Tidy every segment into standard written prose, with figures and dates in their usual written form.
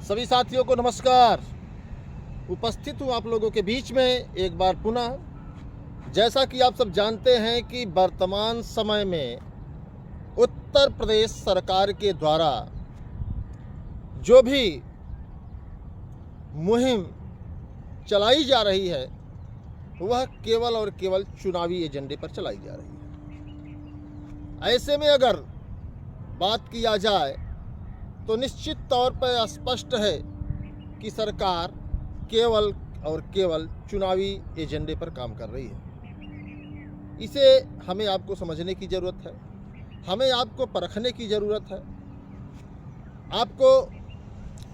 सभी साथियों को नमस्कार। उपस्थित हूँ आप लोगों के बीच में एक बार पुनः। जैसा कि आप सब जानते हैं कि वर्तमान समय में उत्तर प्रदेश सरकार के द्वारा जो भी मुहिम चलाई जा रही है वह केवल और केवल चुनावी एजेंडे पर चलाई जा रही है। ऐसे में अगर बात किया जाए तो निश्चित तौर पर स्पष्ट है कि सरकार केवल और केवल चुनावी एजेंडे पर काम कर रही है। इसे हमें आपको समझने की ज़रूरत है, हमें आपको परखने की ज़रूरत है। आपको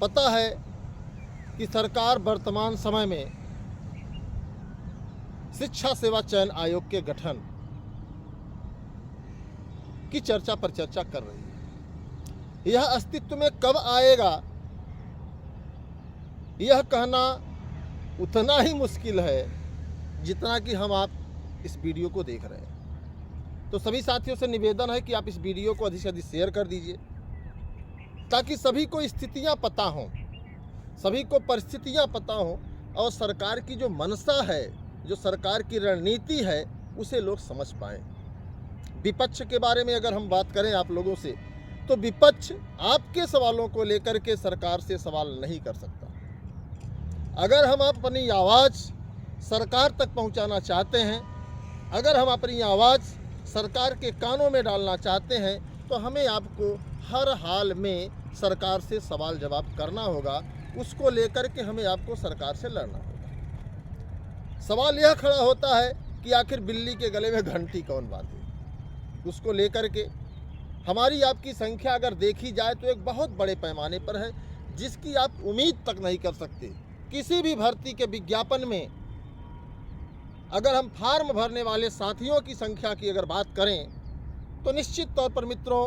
पता है कि सरकार वर्तमान समय में शिक्षा सेवा चयन आयोग के गठन की चर्चा पर चर्चा कर रही है। यह अस्तित्व में कब आएगा यह कहना उतना ही मुश्किल है जितना कि हम आप इस वीडियो को देख रहे हैं। तो सभी साथियों से निवेदन है कि आप इस वीडियो को अधिक से अधिक शेयर कर दीजिए ताकि सभी को स्थितियां पता हों, सभी को परिस्थितियां पता हों और सरकार की जो मंशा है, जो सरकार की रणनीति है, उसे लोग समझ पाएं। विपक्ष के बारे में अगर हम बात करें आप लोगों से, तो विपक्ष आपके सवालों को लेकर के सरकार से सवाल नहीं कर सकता। अगर हम अपनी आवाज़ सरकार तक पहुंचाना चाहते हैं, अगर हम अपनी आवाज़ सरकार के कानों में डालना चाहते हैं, तो हमें आपको हर हाल में सरकार से सवाल जवाब करना होगा। उसको लेकर के हमें आपको सरकार से लड़ना होगा। सवाल यह खड़ा होता है कि आखिर बिल्ली के गले में घंटी कौन बांधे। उसको लेकर के हमारी आपकी संख्या अगर देखी जाए तो एक बहुत बड़े पैमाने पर है, जिसकी आप उम्मीद तक नहीं कर सकते। किसी भी भर्ती के विज्ञापन में अगर हम फार्म भरने वाले साथियों की संख्या की अगर बात करें तो निश्चित तौर पर मित्रों,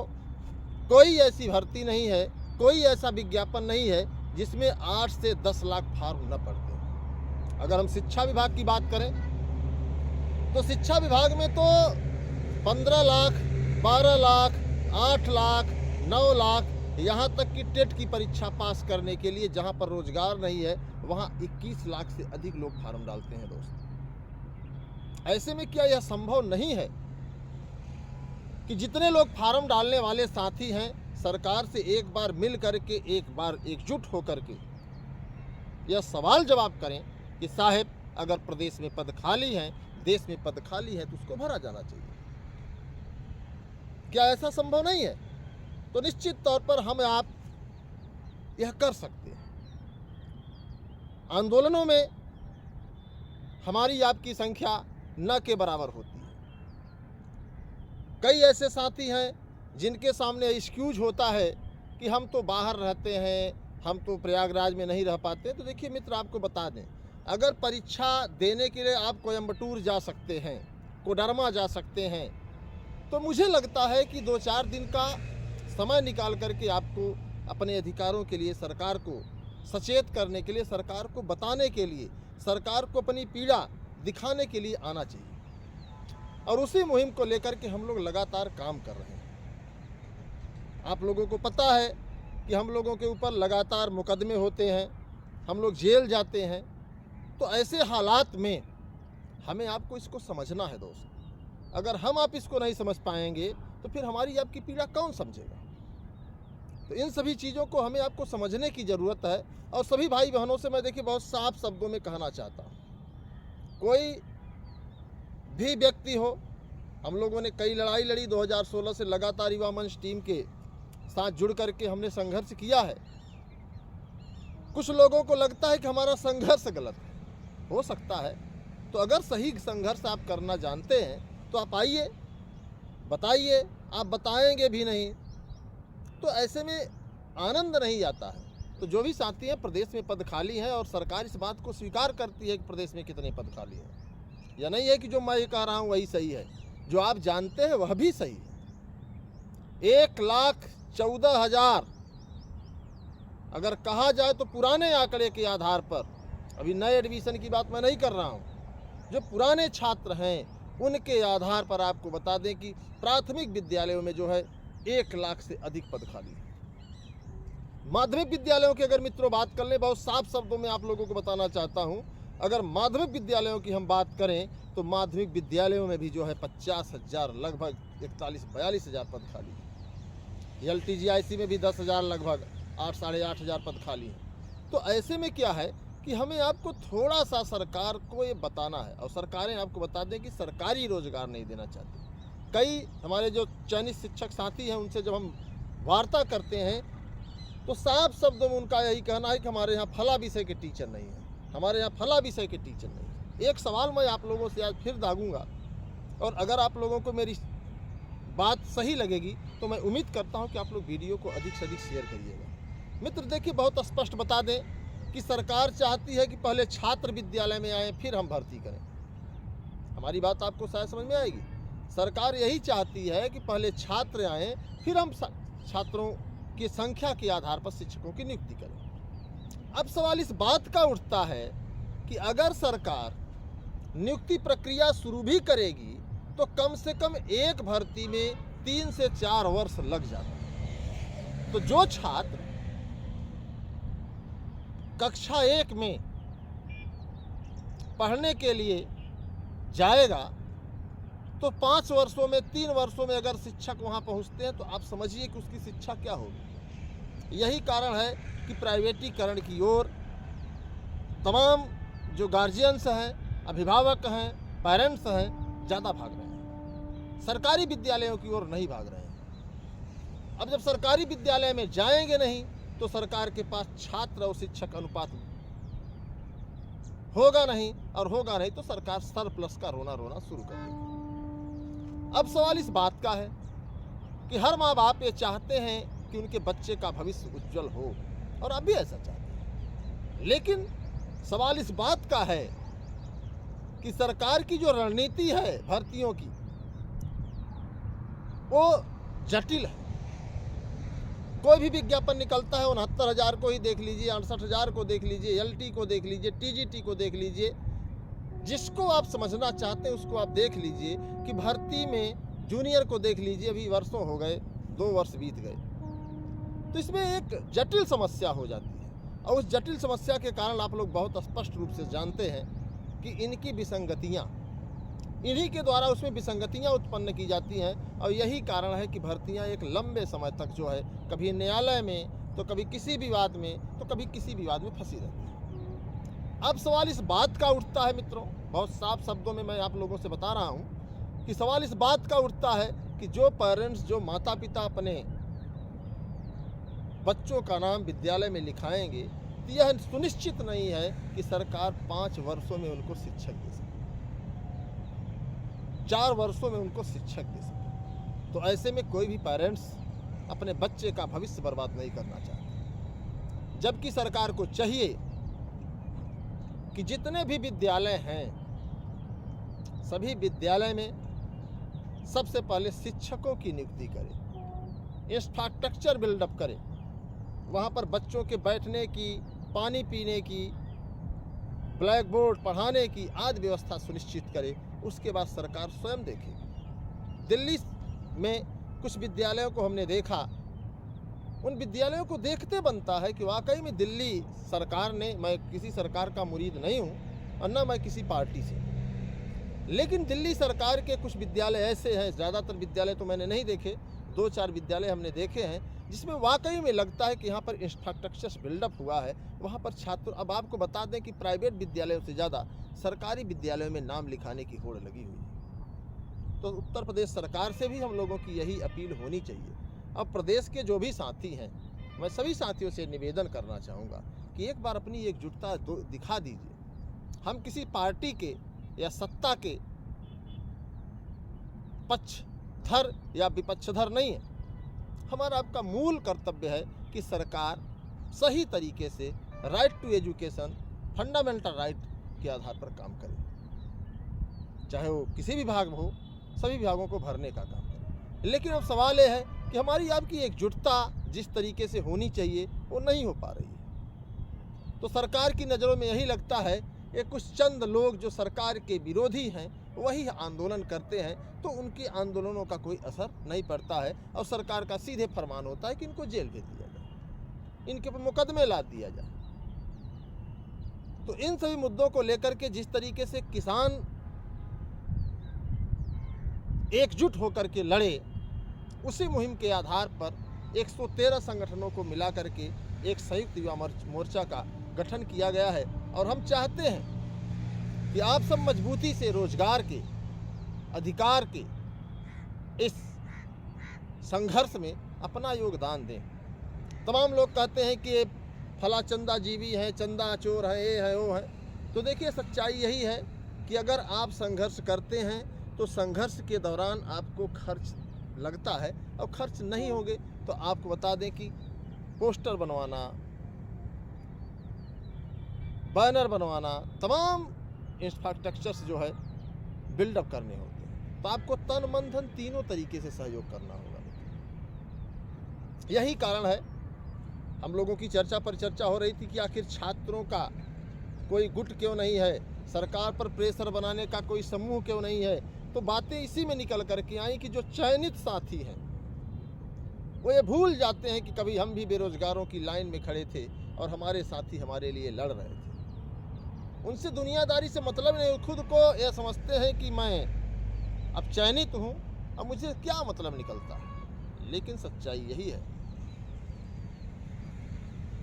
कोई ऐसी भर्ती नहीं है, कोई ऐसा विज्ञापन नहीं है जिसमें 8 से 10 लाख फार्म न पड़ते। अगर हम शिक्षा विभाग की बात करें तो शिक्षा विभाग में तो 15 लाख, 12 लाख, 8 लाख, 9 लाख, यहाँ तक कि टेट की परीक्षा पास करने के लिए जहाँ पर रोजगार नहीं है वहाँ 21 लाख से अधिक लोग फार्म डालते हैं दोस्त। ऐसे में क्या यह संभव नहीं है कि जितने लोग फार्म डालने वाले साथी हैं, सरकार से एक बार मिल करके, एक बार एकजुट होकर के यह सवाल जवाब करें कि साहब अगर प्रदेश में पद खाली हैं, देश में पद खाली है, तो उसको भरा जाना चाहिए। क्या ऐसा संभव नहीं है? तो निश्चित तौर पर हम आप यह कर सकते हैं। आंदोलनों में हमारी आपकी संख्या न के बराबर होती है। कई ऐसे साथी हैं जिनके सामने एक्सक्यूज होता है कि हम तो बाहर रहते हैं, हम तो प्रयागराज में नहीं रह पाते। तो देखिए मित्र, आपको बता दें, अगर परीक्षा देने के लिए आप कोयम्बटूर जा सकते हैं, कोडरमा जा सकते हैं, तो मुझे लगता है कि 2-4 दिन का समय निकाल करके आपको अपने अधिकारों के लिए सरकार को सचेत करने के लिए, सरकार को बताने के लिए, सरकार को अपनी पीड़ा दिखाने के लिए आना चाहिए। और उसी मुहिम को लेकर के हम लोग लगातार काम कर रहे हैं। आप लोगों को पता है कि हम लोगों के ऊपर लगातार मुकदमे होते हैं, हम लोग जेल जाते हैं। तो ऐसे हालात में हमें आपको इसको समझना है दोस्त। अगर हम आप इसको नहीं समझ पाएंगे तो फिर हमारी आपकी पीड़ा कौन समझेगा। तो इन सभी चीज़ों को हमें आपको समझने की ज़रूरत है। और सभी भाई बहनों से मैं देखिए बहुत साफ शब्दों में कहना चाहता हूँ, कोई भी व्यक्ति हो, हम लोगों ने कई लड़ाई लड़ी। 2016 से लगातार युवा मंच टीम के साथ जुड़ करके हमने संघर्ष किया है। कुछ लोगों को लगता है कि हमारा संघर्ष गलत है, हो सकता है। तो अगर सही संघर्ष आप करना जानते हैं तो आप आइए, बताइए। आप बताएंगे भी नहीं तो ऐसे में आनंद नहीं आता है। तो जो भी साथी हैं, प्रदेश में पद खाली हैं और सरकार इस बात को स्वीकार करती है कि प्रदेश में कितने पद खाली हैं। यह नहीं है कि जो मैं ये कह रहा हूँ वही सही है, जो आप जानते हैं वह भी सही है। 1,14,000 अगर कहा जाए तो पुराने आंकड़े के आधार पर, अभी नए एडमिशन की बात मैं नहीं कर रहा हूँ, जो पुराने छात्र हैं उनके आधार पर आपको बता दें कि प्राथमिक विद्यालयों में जो है 1 लाख से अधिक पद खाली है। माध्यमिक विद्यालयों की अगर मित्रों बात कर लें, बहुत साफ शब्दों में आप लोगों को बताना चाहता हूं, अगर माध्यमिक विद्यालयों की हम बात करें तो माध्यमिक विद्यालयों में भी जो है 50,000 लगभग 41-42 पद खाली है। LTGIC में भी 10,000 लगभग 8-8,500 पद खाली हैं। तो ऐसे में क्या है कि हमें आपको थोड़ा सा सरकार को ये बताना है, और सरकारें आपको बता दें कि सरकारी रोजगार नहीं देना चाहती। कई हमारे जो चयनित शिक्षक साथी हैं उनसे जब हम वार्ता करते हैं तो साफ शब्दों में उनका यही कहना है कि हमारे यहाँ फला विषय के टीचर नहीं है, हमारे यहाँ फला विषय के टीचर नहीं है। एक सवाल मैं आप लोगों से आज फिर दागूंगा, और अगर आप लोगों को मेरी बात सही लगेगी तो मैं उम्मीद करता हूँ कि आप लोग वीडियो को अधिक से अधिक शेयर करिएगा। मित्र देखिए, बहुत स्पष्ट बता दें कि सरकार चाहती है कि पहले छात्र विद्यालय में आएँ फिर हम भर्ती करें। हमारी बात आपको शायद समझ में आएगी। सरकार यही चाहती है कि पहले छात्र आएँ फिर हम छात्रों की संख्या के आधार पर शिक्षकों की नियुक्ति करें। अब सवाल इस बात का उठता है कि अगर सरकार नियुक्ति प्रक्रिया शुरू भी करेगी तो कम से कम एक भर्ती में 3 से 4 वर्ष लग जाता है। तो जो छात्र कक्षा 1 में पढ़ने के लिए जाएगा तो 5 वर्षों में 3 वर्षों में अगर शिक्षक वहां पहुंचते हैं तो आप समझिए कि उसकी शिक्षा क्या होगी। यही कारण है कि प्राइवेटीकरण की ओर तमाम जो गार्जियंस हैं, अभिभावक हैं, पेरेंट्स हैं, ज़्यादा भाग रहे हैं, सरकारी विद्यालयों की ओर नहीं भाग रहे हैं। अब जब सरकारी विद्यालय में जाएंगे नहीं तो सरकार के पास छात्र और शिक्षक अनुपात होगा नहीं, और होगा नहीं तो सरकार सरप्लस का रोना शुरू कर देगी। अब सवाल इस बात का है कि हर माँ बाप ये चाहते हैं कि उनके बच्चे का भविष्य उज्जवल हो, और अब भी ऐसा चाहते हैं, लेकिन सवाल इस बात का है कि सरकार की जो रणनीति है भर्तियों की वो जटिल है। कोई भी विज्ञापन निकलता है 69,000 को ही देख लीजिए, 68,000 को देख लीजिए, LT को देख लीजिए, TGT को देख लीजिए, जिसको आप समझना चाहते हैं उसको आप देख लीजिए। कि भर्ती में जूनियर को देख लीजिए, अभी वर्षों हो गए, 2 वर्ष बीत गए, तो इसमें एक जटिल समस्या हो जाती है। और उस जटिल समस्या के कारण आप लोग बहुत स्पष्ट रूप से जानते हैं कि इनकी विसंगतियाँ, इन्हीं के द्वारा उसमें विसंगतियाँ उत्पन्न की जाती हैं, और यही कारण है कि भर्तियाँ एक लंबे समय तक जो है कभी न्यायालय में तो कभी किसी विवाद में तो कभी किसी विवाद में फंसी रहती है। अब सवाल इस बात का उठता है मित्रों, बहुत साफ शब्दों में मैं आप लोगों से बता रहा हूँ कि सवाल इस बात का उठता है कि जो पेरेंट्स, जो माता पिता अपने बच्चों का नाम विद्यालय में लिखाएंगे तो यह सुनिश्चित नहीं है कि सरकार 5 वर्षों में उनको शिक्षक दे सके, 4 वर्षों में उनको शिक्षक दे सके। तो ऐसे में कोई भी पेरेंट्स अपने बच्चे का भविष्य बर्बाद नहीं करना चाहते, जबकि सरकार को चाहिए कि जितने भी विद्यालय हैं सभी विद्यालय में सबसे पहले शिक्षकों की नियुक्ति करें, इंफ्रास्ट्रक्चर बिल्डअप करें, वहाँ पर बच्चों के बैठने की, पानी पीने की, ब्लैक बोर्ड पढ़ाने की आदि व्यवस्था सुनिश्चित करे। उसके बाद सरकार स्वयं देखेगी। दिल्ली में कुछ विद्यालयों को हमने देखा, उन विद्यालयों को देखते बनता है कि वाकई में दिल्ली सरकार ने, मैं किसी सरकार का मुरीद नहीं हूँ और न मैं किसी पार्टी से, लेकिन दिल्ली सरकार के कुछ विद्यालय ऐसे हैं, ज़्यादातर विद्यालय तो मैंने नहीं देखे, 2-4 विद्यालय हमने देखे हैं जिसमें वाकई में लगता है कि यहाँ पर इंफ्रास्ट्रक्चर बिल्डअप हुआ है, वहाँ पर छात्र। अब आपको बता दें कि प्राइवेट विद्यालयों से ज़्यादा सरकारी विद्यालयों में नाम लिखाने की होड़ लगी हुई है। तो उत्तर प्रदेश सरकार से भी हम लोगों की यही अपील होनी चाहिए। अब प्रदेश के जो भी साथी हैं, मैं सभी साथियों से निवेदन करना चाहूँगा कि एक बार अपनी एकजुटता दिखा दीजिए। हम किसी पार्टी के या सत्ता के पक्षधर या विपक्षधर नहीं है। हमारा आपका मूल कर्तव्य है कि सरकार सही तरीके से right to education, fundamental right के आधार पर काम करे, चाहे वो किसी भी विभाग में हो, सभी विभागों को भरने का काम करे। लेकिन अब सवाल ये है कि हमारी आपकी एकजुटता जिस तरीके से होनी चाहिए वो नहीं हो पा रही है। तो सरकार की नज़रों में यही लगता है ये कुछ चंद लोग जो सरकार के विरोधी हैं वही आंदोलन करते हैं, तो उनके आंदोलनों का कोई असर नहीं पड़ता है और सरकार का सीधे फरमान होता है कि इनको जेल भेज दिया जाए। इनके ऊपर मुकदमे ला दिया जाए। तो इन सभी मुद्दों को लेकर के जिस तरीके से किसान एकजुट होकर के लड़े, उसी मुहिम के आधार पर 113 संगठनों को मिला करके एक संयुक्त युवा मोर्चा का गठन किया गया है। और हम चाहते हैं कि आप सब मजबूती से रोजगार के, अधिकार के इस संघर्ष में अपना योगदान दें। तमाम लोग कहते हैं कि फला चंदा जीवी है, चंदा चोर है, ये है वो है। तो देखिए, सच्चाई यही है कि अगर आप संघर्ष करते हैं तो संघर्ष के दौरान आपको खर्च लगता है, और खर्च नहीं होंगे तो आपको बता दें कि पोस्टर बनवाना, बैनर बनवाना, तमाम इंफ्रास्ट्रक्चर्स जो है बिल्डअप करने होते हैं। तो आपको तन मन धन तीनों तरीके से सहयोग करना होगा। यही कारण है हम लोगों की चर्चा पर चर्चा हो रही थी कि आखिर छात्रों का कोई गुट क्यों नहीं है, सरकार पर प्रेशर बनाने का कोई समूह क्यों नहीं है। तो बातें इसी में निकल करके आई कि जो चयनित साथी हैं वो ये भूल जाते हैं कि कभी हम भी बेरोजगारों की लाइन में खड़े थे और हमारे साथी हमारे लिए लड़ रहे थे। उनसे दुनियादारी से मतलब नहीं, खुद को यह समझते हैं कि मैं अब चयनित हूँ, अब मुझे क्या मतलब निकलता है। लेकिन सच्चाई यही है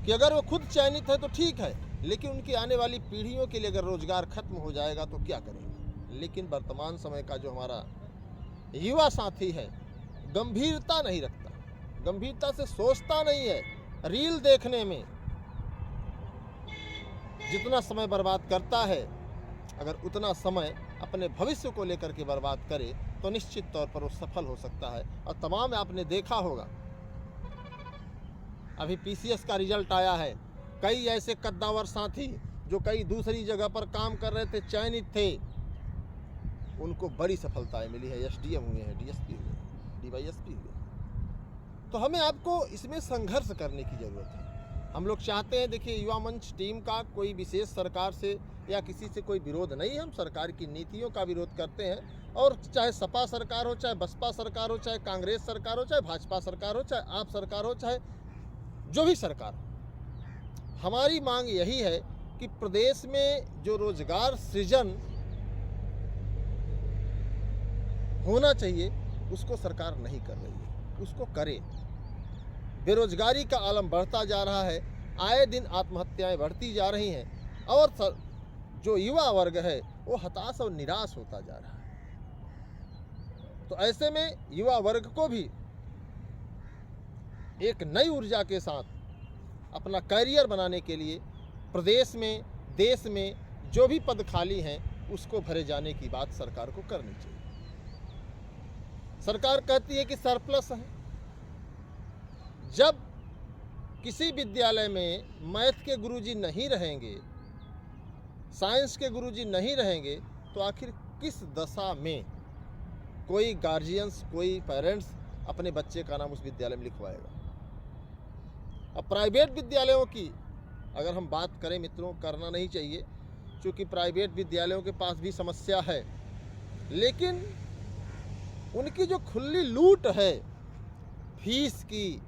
कि अगर वो खुद चयनित है तो ठीक है, लेकिन उनकी आने वाली पीढ़ियों के लिए अगर रोजगार खत्म हो जाएगा तो क्या करेंगे। लेकिन वर्तमान समय का जो हमारा युवा साथी है गंभीरता नहीं रखता, गंभीरता से सोचता नहीं है। रील देखने में जितना समय बर्बाद करता है, अगर उतना समय अपने भविष्य को लेकर के बर्बाद करे तो निश्चित तौर पर वो सफल हो सकता है। और तमाम आपने देखा होगा, अभी पीसीएस का रिजल्ट आया है, कई ऐसे कद्दावर साथी जो कई दूसरी जगह पर काम कर रहे थे, चयनित थे, उनको बड़ी सफलताएं मिली है। एसडीएम हुए हैं, डीएसपी हुए हैं, डीवाईएसपी हुए हैं। तो हमें आपको इसमें संघर्ष करने की ज़रूरत है। हम लोग चाहते हैं, देखिए, युवा मंच टीम का कोई विशेष सरकार से या किसी से कोई विरोध नहीं है। हम सरकार की नीतियों का विरोध करते हैं, और चाहे सपा सरकार हो, चाहे बसपा सरकार हो, चाहे कांग्रेस सरकार हो, चाहे भाजपा सरकार हो, चाहे आप सरकार हो, चाहे जो भी सरकार हो, हमारी मांग यही है कि प्रदेश में जो रोजगार सृजन होना चाहिए उसको सरकार नहीं कर रही है, उसको करे। बेरोजगारी का आलम बढ़ता जा रहा है, आए दिन आत्महत्याएं बढ़ती जा रही हैं, और जो युवा वर्ग है वो हताश और निराश होता जा रहा है। तो ऐसे में युवा वर्ग को भी एक नई ऊर्जा के साथ अपना करियर बनाने के लिए प्रदेश में, देश में जो भी पद खाली हैं उसको भरे जाने की बात सरकार को करनी चाहिए। सरकार कहती है कि सरप्लस है। जब किसी विद्यालय में मैथ के गुरुजी नहीं रहेंगे, साइंस के गुरुजी नहीं रहेंगे, तो आखिर किस दशा में कोई गार्जियंस, कोई पेरेंट्स अपने बच्चे का नाम उस विद्यालय में लिखवाएगा। अब प्राइवेट विद्यालयों की अगर हम बात करें मित्रों, करना नहीं चाहिए, क्योंकि प्राइवेट विद्यालयों के पास भी समस्या है, लेकिन उनकी जो खुली लूट है फीस की,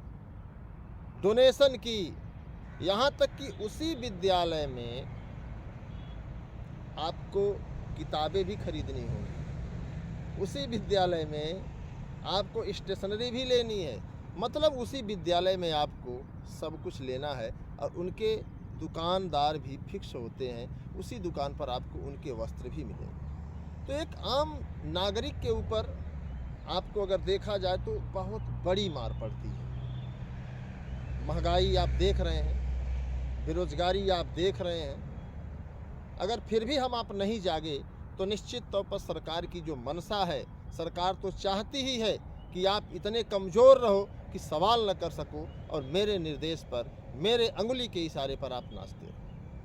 डोनेशन की, यहाँ तक कि उसी विद्यालय में आपको किताबें भी खरीदनी होंगी, उसी विद्यालय में आपको स्टेशनरी भी लेनी है, मतलब उसी विद्यालय में आपको सब कुछ लेना है। और उनके दुकानदार भी फिक्स होते हैं, उसी दुकान पर आपको उनके वस्त्र भी मिलेंगे। तो एक आम नागरिक के ऊपर आपको अगर देखा जाए तो बहुत बड़ी मार पड़ती है। महंगाई आप देख रहे हैं, बेरोजगारी आप देख रहे हैं। अगर फिर भी हम आप नहीं जागे तो निश्चित तौर पर सरकार की जो मनसा है, सरकार तो चाहती ही है कि आप इतने कमज़ोर रहो कि सवाल न कर सको और मेरे निर्देश पर, मेरे अंगुली के इशारे पर आप नाचते हो।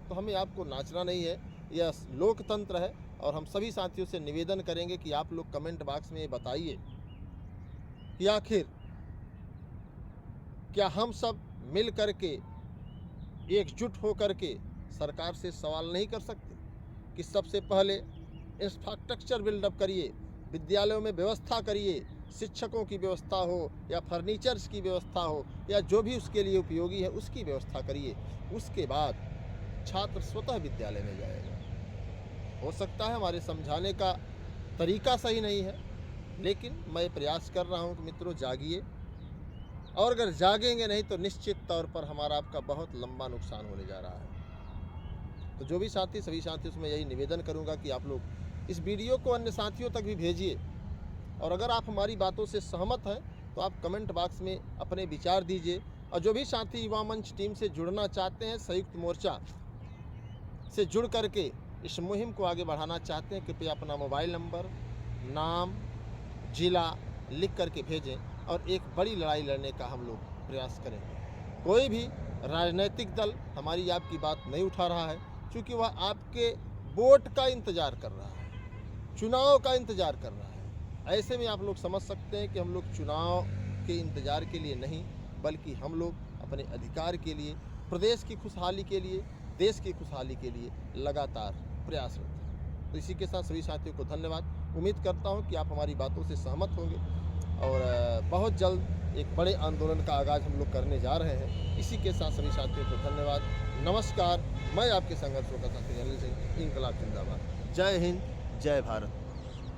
तो हमें आपको नाचना नहीं है, यह लोकतंत्र है। और हम सभी साथियों से निवेदन करेंगे कि आप लोग कमेंट बॉक्स में ये बताइए कि आखिर क्या हम सब मिल करके, एकजुट हो करके सरकार से सवाल नहीं कर सकते कि सबसे पहले इंफ्रास्ट्रक्चर बिल्डअप करिए, विद्यालयों में व्यवस्था करिए, शिक्षकों की व्यवस्था हो या फर्नीचर्स की व्यवस्था हो या जो भी उसके लिए उपयोगी है उसकी व्यवस्था करिए। उसके बाद छात्र स्वतः विद्यालय में जाएगा। हो सकता है हमारे समझाने का तरीका सही नहीं है, लेकिन मैं प्रयास कर रहा हूँ कि मित्रों जागिए, और अगर जागेंगे नहीं तो निश्चित तौर पर हमारा आपका बहुत लंबा नुकसान होने जा रहा है। तो जो भी साथी, सभी साथियों से मैं यही निवेदन करूंगा कि आप लोग इस वीडियो को अन्य साथियों तक भी भेजिए, और अगर आप हमारी बातों से सहमत हैं तो आप कमेंट बॉक्स में अपने विचार दीजिए। और जो भी साथी युवा मंच टीम से जुड़ना चाहते हैं, संयुक्त मोर्चा से जुड़ करके इस मुहिम को आगे बढ़ाना चाहते हैं, कृपया अपना मोबाइल नंबर, नाम, जिला लिख करके भेजें और एक बड़ी लड़ाई लड़ने का हम लोग प्रयास करें। कोई भी राजनीतिक दल हमारी आपकी बात नहीं उठा रहा है, क्योंकि वह आपके वोट का इंतज़ार कर रहा है, चुनाव का इंतज़ार कर रहा है। ऐसे में आप लोग समझ सकते हैं कि हम लोग चुनाव के इंतज़ार के लिए नहीं, बल्कि हम लोग अपने अधिकार के लिए, प्रदेश की खुशहाली के लिए, देश की खुशहाली के लिए लगातार प्रयासरत हैं। तो इसी के साथ सभी साथियों को धन्यवाद। उम्मीद करता हूं कि आप हमारी बातों से सहमत होंगे और बहुत जल्द एक बड़े आंदोलन का आगाज़ हम लोग करने जा रहे हैं। इसी के साथ सभी साथियों को धन्यवाद, नमस्कार। मैं आपके संघर्षों का साथी अनिल सिंह, इंकलाब जिंदाबाद। जय हिंद, जय भारत।